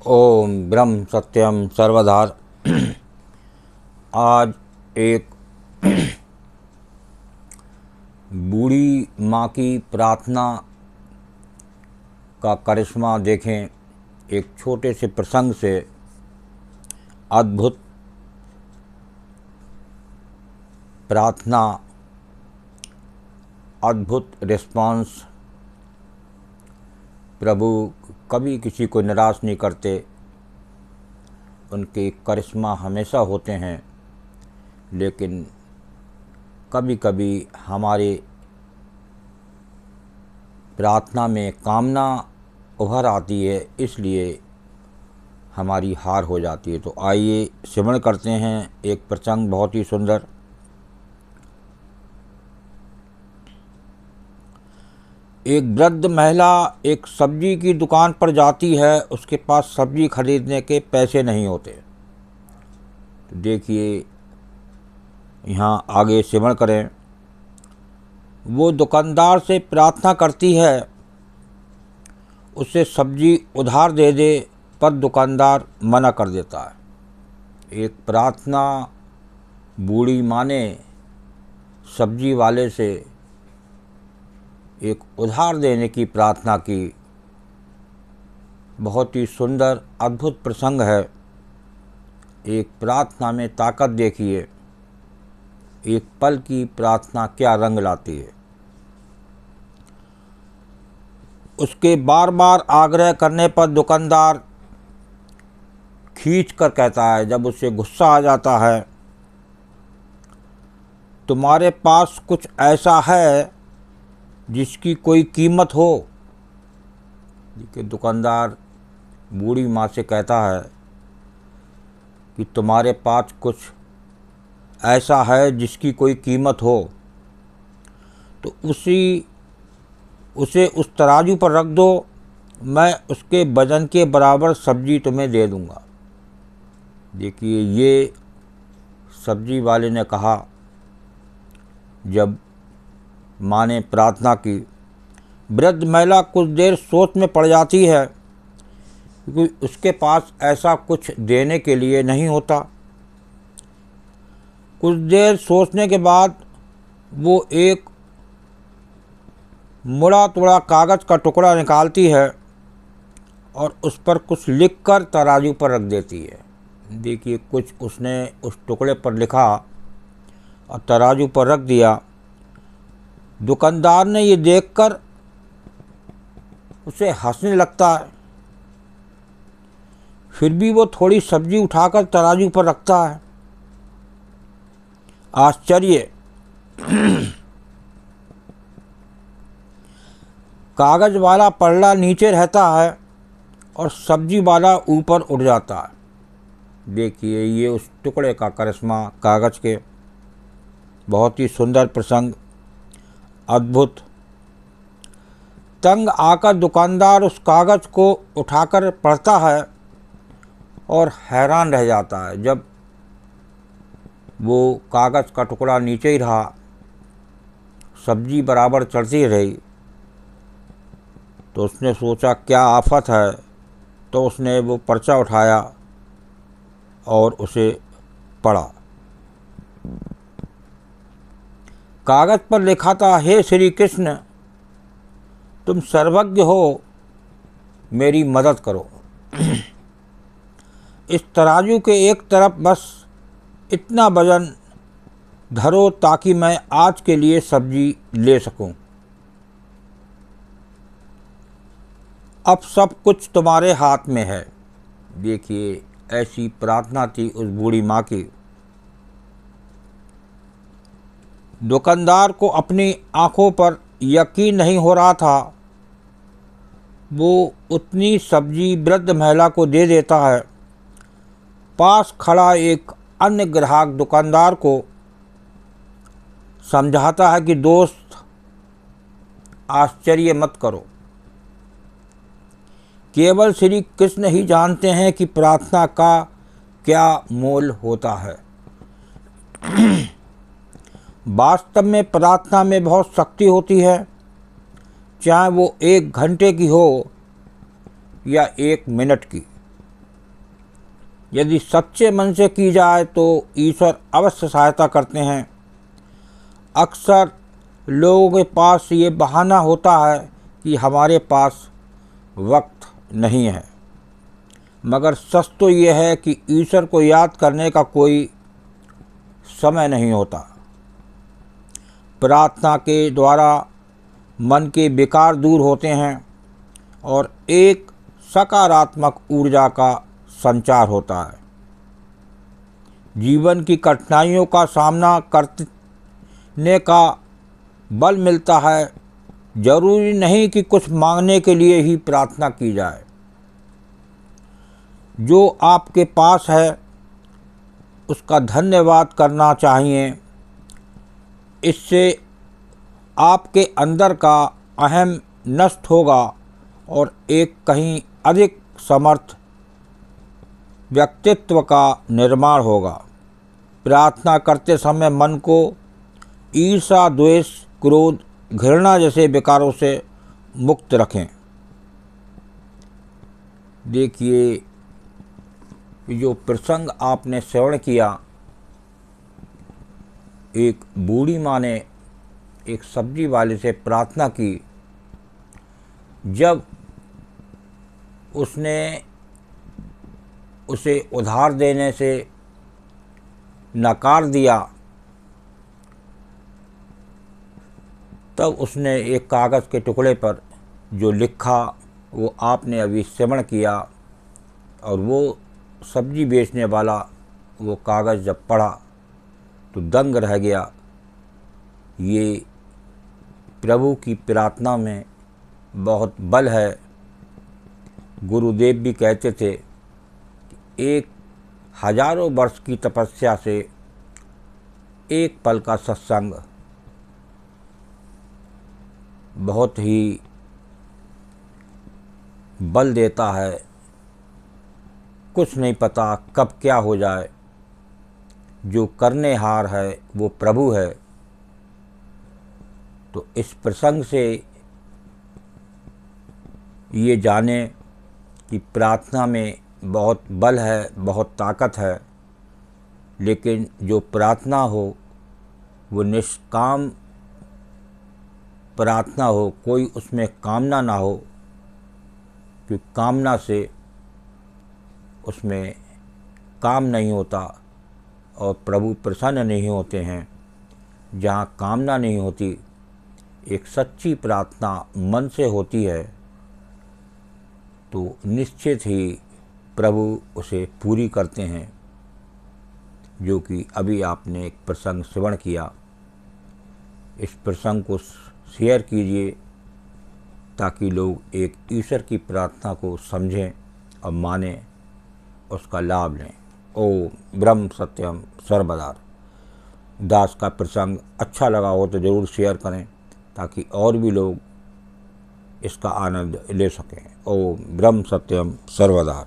ओम ब्रह्म सत्यम सर्वधार। आज एक बूढ़ी माँ की प्रार्थना का करिश्मा देखें। एक छोटे से प्रसंग से अद्भुत प्रार्थना, अद्भुत रिस्पांस। प्रभु कभी किसी को निराश नहीं करते, उनके करिश्मा हमेशा होते हैं। लेकिन कभी कभी हमारे प्रार्थना में कामना उभर आती है, इसलिए हमारी हार हो जाती है। तो आइए स्मरण करते हैं एक प्रसंग बहुत ही सुंदर। एक वृद्ध महिला एक सब्जी की दुकान पर जाती है। उसके पास सब्जी खरीदने के पैसे नहीं होते। तो देखिए, यहाँ आगे स्मरण करें। वो दुकानदार से प्रार्थना करती है उसे सब्जी उधार दे दे, पर दुकानदार मना कर देता है। एक प्रार्थना बूढ़ी माँ ने सब्जी वाले से एक उधार देने की प्रार्थना की। बहुत ही सुंदर अद्भुत प्रसंग है। एक प्रार्थना में ताकत देखिए। एक पल की प्रार्थना क्या रंग लाती है। उसके बार बार आग्रह करने पर दुकानदार खींच कर कहता है, जब उसे गुस्सा आ जाता है, तुम्हारे पास कुछ ऐसा है जिसकी कोई कीमत हो। देखिए, दुकानदार बूढ़ी माँ से कहता है कि तुम्हारे पास कुछ ऐसा है जिसकी कोई कीमत हो, तो उसे उस तराजू पर रख दो, मैं उसके वजन के बराबर सब्जी तुम्हें दे दूंगा। देखिए, ये सब्जी वाले ने कहा। जब माँ ने प्रार्थना की, वृद्ध महिला कुछ देर सोच में पड़ जाती है, क्योंकि उसके पास ऐसा कुछ देने के लिए नहीं होता। कुछ देर सोचने के बाद वो एक मुड़ा तुड़ा कागज़ का टुकड़ा निकालती है और उस पर कुछ लिखकर तराजू पर रख देती है। देखिए, कुछ उसने उस टुकड़े पर लिखा और तराजू पर रख दिया। दुकानदार ने ये देखकर उसे हंसने लगता है, फिर भी वो थोड़ी सब्जी उठाकर तराजू पर रखता है। आश्चर्य! कागज वाला पल्ला नीचे रहता है और सब्जी वाला ऊपर उड़ जाता है। देखिए, ये उस टुकड़े का करिश्मा कागज के। बहुत ही सुंदर प्रसंग, अद्भुत। तंग आकर दुकानदार उस कागज़ को उठाकर पढ़ता है और हैरान रह जाता है। जब वो कागज़ का टुकड़ा नीचे ही रहा, सब्जी बराबर चढ़ती रही, तो उसने सोचा क्या आफत है। तो उसने वो पर्चा उठाया और उसे पढ़ा। कागज़ पर लिखा था, हे श्री कृष्ण, तुम सर्वज्ञ हो, मेरी मदद करो। इस तराजू के एक तरफ बस इतना वजन धरो ताकि मैं आज के लिए सब्जी ले सकूं। अब सब कुछ तुम्हारे हाथ में है। देखिए, ऐसी प्रार्थना थी उस बूढ़ी माँ की। दुकानदार को अपनी आंखों पर यकीन नहीं हो रहा था। वो उतनी सब्जी वृद्ध महिला को दे देता है। पास खड़ा एक अन्य ग्राहक दुकानदार को समझाता है कि दोस्त, आश्चर्य मत करो, केवल श्री कृष्ण ही जानते हैं कि प्रार्थना का क्या मोल होता है। वास्तव में प्रार्थना में बहुत शक्ति होती है, चाहे वो 1 घंटे की हो या 1 मिनट की। यदि सच्चे मन से की जाए तो ईश्वर अवश्य सहायता करते हैं। अक्सर लोगों के पास ये बहाना होता है कि हमारे पास वक्त नहीं है, मगर सच तो ये है कि ईश्वर को याद करने का कोई समय नहीं होता। प्रार्थना के द्वारा मन के विकार दूर होते हैं और एक सकारात्मक ऊर्जा का संचार होता है। जीवन की कठिनाइयों का सामना करने का बल मिलता है। जरूरी नहीं कि कुछ मांगने के लिए ही प्रार्थना की जाए। जो आपके पास है उसका धन्यवाद करना चाहिए। इससे आपके अंदर का अहम नष्ट होगा और एक कहीं अधिक समर्थ व्यक्तित्व का निर्माण होगा। प्रार्थना करते समय मन को ईर्ष्या, द्वेष, क्रोध, घृणा जैसे विकारों से मुक्त रखें। देखिए, जो प्रसंग आपने श्रवण किया, एक बूढ़ी माँ ने एक सब्जी वाले से प्रार्थना की। जब उसने उसे उधार देने से नकार दिया, तब उसने एक कागज़ के टुकड़े पर जो लिखा वो आपने अभी श्रवण किया, और वो सब्जी बेचने वाला वो कागज़ जब पढ़ा तो दंग रह गया। ये प्रभु की प्रार्थना में बहुत बल है। गुरुदेव भी कहते थे कि एक हजारों वर्ष की तपस्या से एक पल का सत्संग बहुत ही बल देता है। कुछ नहीं पता कब क्या हो जाए। जो करने हार है वो प्रभु है। तो इस प्रसंग से ये जाने कि प्रार्थना में बहुत बल है, बहुत ताकत है, लेकिन जो प्रार्थना हो वो निष्काम प्रार्थना हो, कोई उसमें कामना ना हो, क्योंकि कामना से उसमें काम नहीं होता और प्रभु प्रसन्न नहीं होते हैं। जहाँ कामना नहीं होती, एक सच्ची प्रार्थना मन से होती है, तो निश्चित ही प्रभु उसे पूरी करते हैं। जो कि अभी आपने एक प्रसंग श्रवण किया। इस प्रसंग को शेयर कीजिए ताकि लोग एक ईश्वर की प्रार्थना को समझें और मानें, उसका लाभ लें। ओम ब्रह्म सत्यम सर्वदा। दास का प्रसंग अच्छा लगा हो तो ज़रूर शेयर करें ताकि और भी लोग इसका आनंद ले सकें। ओम ब्रह्म सत्यम सर्वदा।